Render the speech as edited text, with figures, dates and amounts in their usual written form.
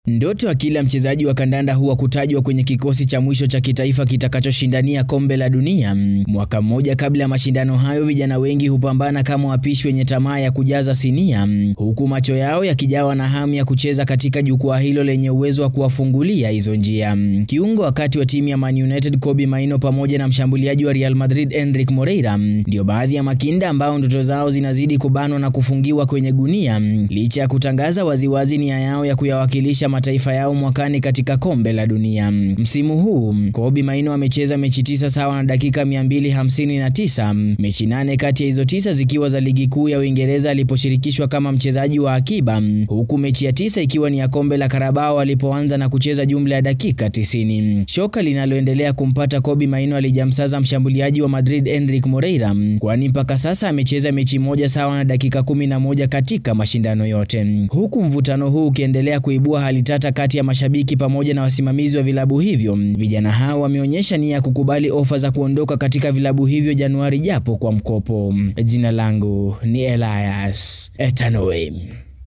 Ndoto ya kila mchezaji wa kandanda huwa kutajwa kwenye kikosi cha mwisho cha kitaifa kitakachoshindania kombe la dunia. Mwaka mmoja kabla ya mashindano hayo, vijana wengi hupambana kama wapishi wenye tamaa ya kujaza sinia, huku macho yao yakijawa na hamu ya kucheza katika jukwaa hilo lenye uwezo wa kuwafungulia hizo njia. Kiungo wakati wa timu ya Man United Kobbie Mainoo pamoja na mshambuliaji wa Real Madrid Enrique Moreira ndio baadhi ya makinda ambao ndoto zao zinazidi kubanwa na kufungiwa kwenye gunia, licha ya kutangaza waziwazi nia yao ya kuyawakilisha mataifa yao mwakani katika kombe la dunia. Msimu huu Kobbie Mainoo amecheza mechi 9 sawa na dakika 259, mechi 8 kati ya hizo 9 zikiwa za ligi kuu ya Uingereza aliposhirikishwa kama mchezaji wa akiba, huku mechi ya 9 ikiwa ni ya kombe la Carabao alipoanza na kucheza jumla ya dakika 90. Shoka linaloendelea kumpata Kobbie Mainoo alijamsaza mshambuliaji wa Madrid Enrique Moreira, kwani mpaka sasa amecheza mechi 1 sawa na dakika 11 katika mashindano yote. Huku mvutano huu ukiendelea kuibua hali tata kati ya mashabiki pamoja na wasimamizi wa vilabu hivyo, vijana hao wameonyesha nia ya kukubali ofa za kuondoka katika vilabu hivyo Januari japo kwa mkopo. Jina langu ni Elias Etanoe.